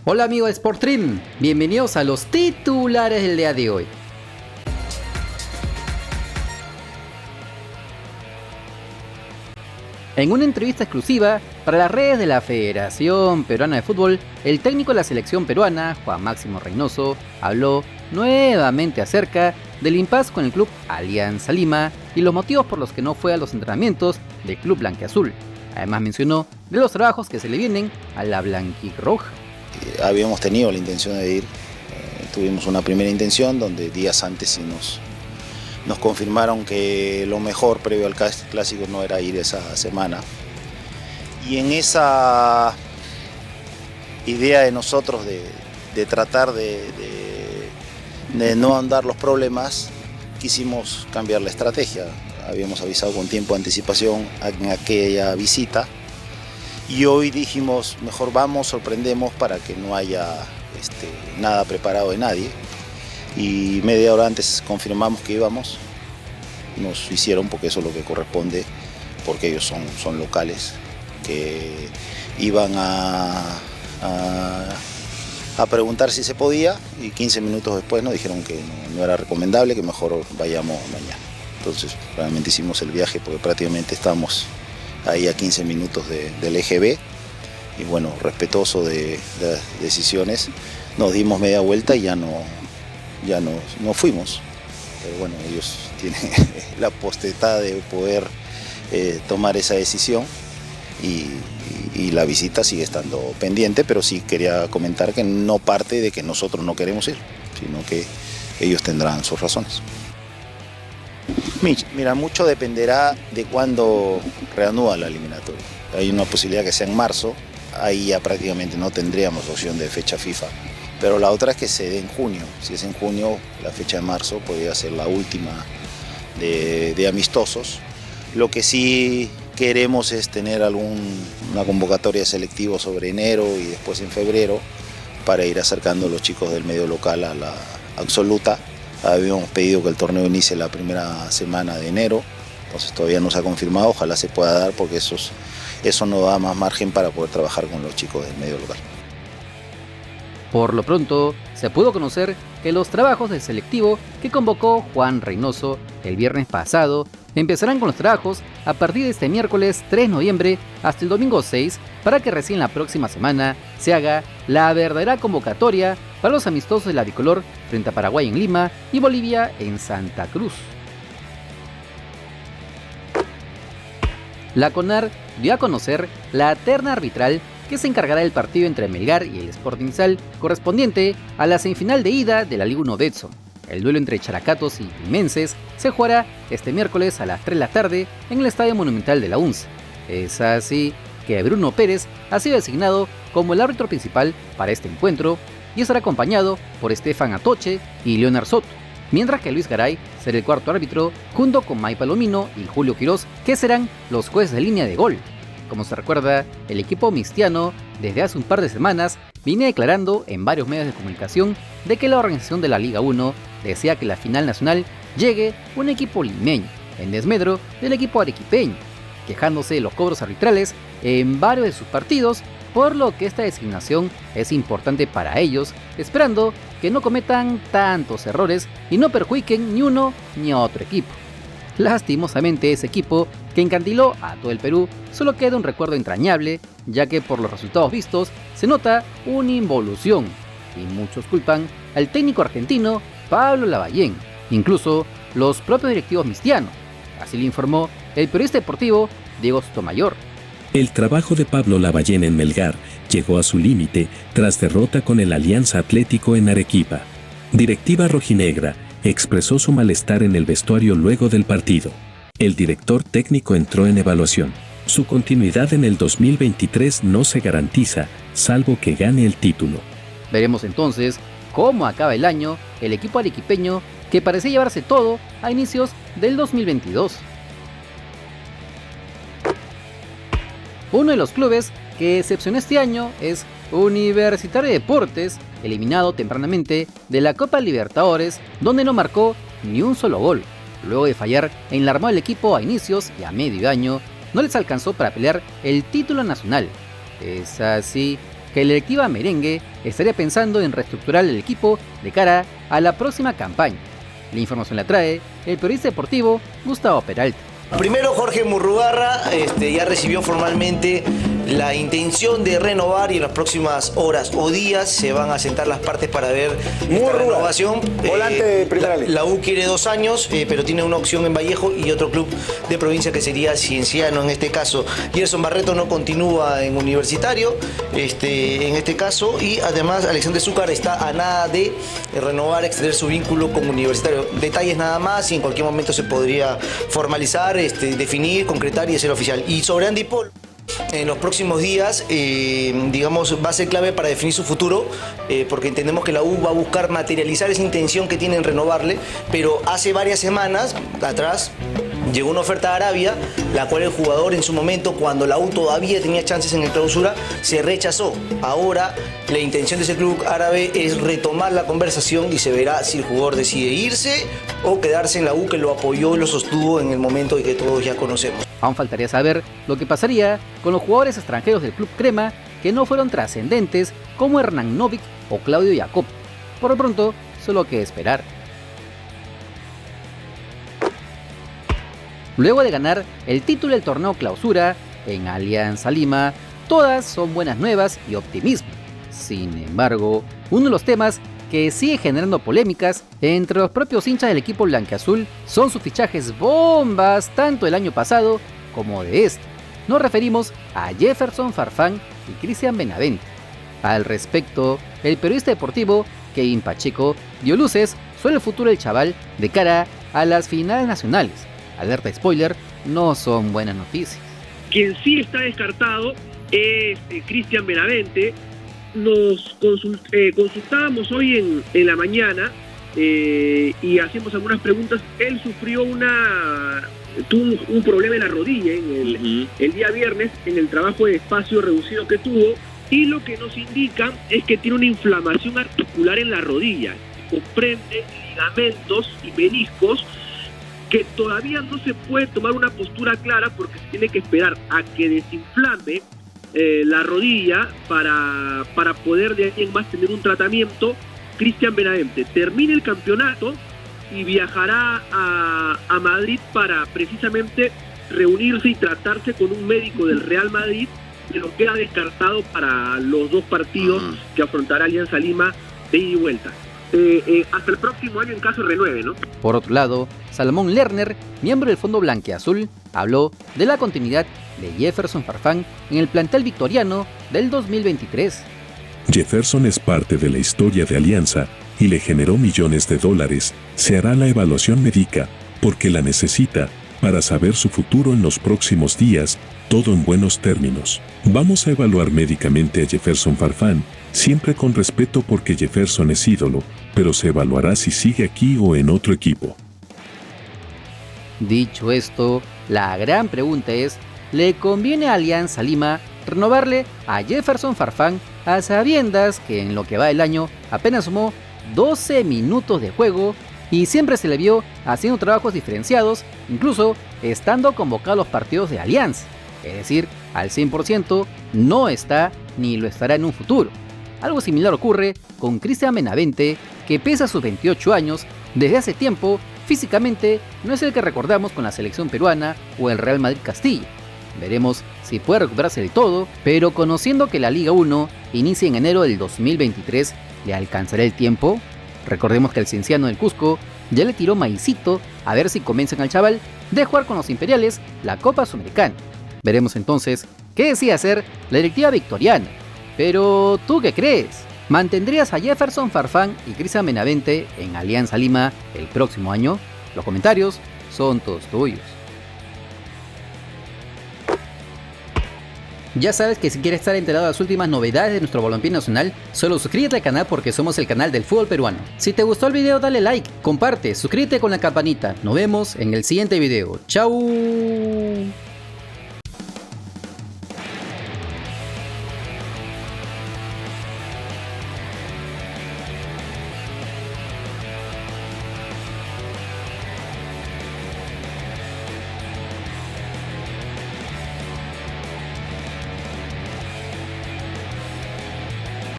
Hola amigos de Sportstream, bienvenidos a los titulares del día de hoy. En una entrevista exclusiva para las redes de la Federación Peruana de Fútbol, el técnico de la selección peruana, Juan Máximo Reynoso, habló nuevamente acerca del impasse con el club Alianza Lima y los motivos por los que no fue a los entrenamientos del club blanquiazul. Además mencionó de los trabajos que se le vienen a la blanquirroja. Habíamos tenido la intención de ir, tuvimos una primera intención donde días antes sí nos confirmaron que lo mejor previo al clásico no era ir esa semana. Y en esa idea de nosotros de tratar de no andar los problemas, quisimos cambiar la estrategia. Habíamos avisado con tiempo de anticipación en aquella visita. Y hoy dijimos, mejor vamos, sorprendemos para que no haya nada preparado de nadie. Y media hora antes confirmamos que íbamos. Nos hicieron, porque eso es lo que corresponde, porque ellos son locales, que iban a preguntar si se podía y 15 minutos después nos dijeron que no era recomendable, que mejor vayamos mañana. Entonces realmente hicimos el viaje porque prácticamente estábamos ahí a 15 minutos del EGB y bueno, respetuoso de las decisiones, nos dimos media vuelta y ya no fuimos. Pero bueno, ellos tienen la potestad de poder tomar esa decisión y la visita sigue estando pendiente, pero sí quería comentar que no parte de que nosotros no queremos ir, sino que ellos tendrán sus razones. Mira, mucho dependerá de cuándo reanuda la eliminatoria. Hay una posibilidad que sea en marzo, ahí ya prácticamente no tendríamos opción de fecha FIFA. Pero la otra es que se dé en junio. Si es en junio, la fecha de marzo podría ser la última de amistosos. Lo que sí queremos es tener una convocatoria selectiva sobre enero y después en febrero para ir acercando a los chicos del medio local a la absoluta. Habíamos pedido que el torneo inicie la primera semana de enero, entonces todavía no se ha confirmado, ojalá se pueda dar porque eso nos da más margen para poder trabajar con los chicos del medio local. Por lo pronto, se pudo conocer que los trabajos del selectivo que convocó Juan Reynoso el viernes pasado empezarán con los trabajos a partir de este miércoles 3 de noviembre hasta el domingo 6 para que recién la próxima semana se haga la verdadera convocatoria para los amistosos de la bicolor frente a Paraguay en Lima y Bolivia en Santa Cruz. La CONAR dio a conocer la terna arbitral que se encargará del partido entre Melgar y el Sporting Cristal correspondiente a la semifinal de ida de la Liga 1 Betson. El duelo entre Characatos y Pimenses se jugará este miércoles a las 3 de la tarde en el Estadio Monumental de la UNCE. Es así que Bruno Pérez ha sido designado como el árbitro principal para este encuentro y estará acompañado por Estefan Atoche y Leonard Soto, mientras que Luis Garay será el cuarto árbitro junto con May Palomino y Julio Quirós, que serán los jueces de línea de gol. Como se recuerda, el equipo mistiano desde hace un par de semanas viene declarando en varios medios de comunicación de que la organización de la Liga 1 desea que la final nacional llegue un equipo limeño, en desmedro del equipo arequipeño, quejándose de los cobros arbitrales en varios de sus partidos, por lo que esta designación es importante para ellos, esperando que no cometan tantos errores y no perjudiquen ni uno ni a otro equipo. Lastimosamente, ese equipo que encandiló a todo el Perú solo queda un recuerdo entrañable, ya que por los resultados vistos se nota una involución y muchos culpan al técnico argentino Pablo Lavallén, incluso los propios directivos mistianos. Así lo informó el periodista deportivo Diego Sotomayor. El trabajo de Pablo Lavallén en Melgar llegó a su límite tras derrota con el Alianza Atlético en Arequipa. Directiva rojinegra expresó su malestar en el vestuario luego del partido. El director técnico entró en evaluación. Su continuidad en el 2023 no se garantiza, salvo que gane el título. Veremos entonces cómo acaba el año el equipo arequipeño que parece llevarse todo a inicios del 2022. Uno de los clubes que decepcionó este año es Universitario de Deportes, eliminado tempranamente de la Copa Libertadores, donde no marcó ni un solo gol. Luego de fallar en la armada del equipo a inicios y a medio año, no les alcanzó para pelear el título nacional. Es así que la directiva merengue estaría pensando en reestructurar el equipo de cara a la próxima campaña. La información la trae el periodista deportivo Gustavo Peralta. Primero, Jorge Murrugarra ya recibió formalmente la intención de renovar y en las próximas horas o días se van a sentar las partes para ver esta renovación. Volante de primera línea. La U quiere 2 años, pero tiene una opción en Vallejo y otro club de provincia que sería Cienciano en este caso. Gerson Barreto no continúa en Universitario en este caso, y además Alexander Zúcar está a nada de renovar, extender su vínculo con Universitario. Detalles nada más y en cualquier momento se podría formalizar, definir, concretar y hacer oficial. Y sobre Andy Polo, en los próximos días, va a ser clave para definir su futuro, porque entendemos que la U va a buscar materializar esa intención que tiene en renovarle, pero hace varias semanas atrás llegó una oferta de Arabia, la cual el jugador en su momento, cuando la U todavía tenía chances en el clausura, se rechazó. Ahora la intención de ese club árabe es retomar la conversación y se verá si el jugador decide irse o quedarse en la U, que lo apoyó y lo sostuvo en el momento y que todos ya conocemos. Aún faltaría saber lo que pasaría con los jugadores extranjeros del club crema que no fueron trascendentes, como Hernán Novik o Claudio Jacob. Por lo pronto, solo queda esperar. Luego de ganar el título del torneo clausura en Alianza Lima, todas son buenas nuevas y optimismo. Sin embargo, uno de los temas que sigue generando polémicas entre los propios hinchas del equipo blanquiazul son sus fichajes bombas tanto del año pasado como de este. Nos referimos a Jefferson Farfán y Cristian Benavente. Al respecto, el periodista deportivo Kevin Pacheco dio luces sobre el futuro del chaval de cara a las finales nacionales. Alerta spoiler, no son buenas noticias. Quien sí está descartado es Cristian Benavente. Nos consultábamos hoy en la mañana y hacíamos algunas preguntas. Él tuvo un problema en la rodilla el día viernes en el trabajo de espacio reducido que tuvo, y lo que nos indica es que tiene una inflamación articular en la rodilla, comprende ligamentos y meniscos, que todavía no se puede tomar una postura clara porque se tiene que esperar a que desinflame la rodilla para poder de ahí en más tener un tratamiento. Cristian Benavente termina el campeonato y viajará a Madrid para precisamente reunirse y tratarse con un médico del Real Madrid, pero queda descartado para los 2 partidos que afrontará Alianza Lima de ida y vuelta. Hasta el próximo año en caso renueve, ¿no? Por otro lado, Salomón Lerner, miembro del Fondo Blanquiazul, habló de la continuidad de Jefferson Farfán en el plantel victoriano del 2023. Jefferson es parte de la historia de Alianza y le generó millones de dólares. Se hará la evaluación médica, porque la necesita, para saber su futuro en los próximos días, todo en buenos términos. Vamos a evaluar médicamente a Jefferson Farfán, siempre con respeto porque Jefferson es ídolo, pero se evaluará si sigue aquí o en otro equipo. Dicho esto, la gran pregunta es, ¿le conviene a Alianza Lima renovarle a Jefferson Farfán a sabiendas que en lo que va del año apenas sumó 12 minutos de juego y siempre se le vio haciendo trabajos diferenciados, incluso estando convocado a los partidos de Alianza? Es decir, al 100% no está ni lo estará en un futuro. Algo similar ocurre con Cristian Benavente, que pese a sus 28 años, desde hace tiempo, físicamente no es el que recordamos con la selección peruana o el Real Madrid Castilla. Veremos si puede recuperarse del todo, pero conociendo que la Liga 1 inicia en enero del 2023, ¿le alcanzará el tiempo? Recordemos que el Cienciano del Cusco ya le tiró maicito a ver si convencen al chaval de jugar con los imperiales la Copa Sudamericana. Veremos entonces qué decide hacer la directiva victoriana. Pero, ¿tú qué crees? ¿Mantendrías a Jefferson Farfán y Cristian Benavente en Alianza Lima el próximo año? Los comentarios son todos tuyos. Ya sabes que si quieres estar enterado de las últimas novedades de nuestro balompié nacional, solo suscríbete al canal porque somos el canal del fútbol peruano. Si te gustó el video, dale like, comparte, suscríbete con la campanita. Nos vemos en el siguiente video. ¡Chao!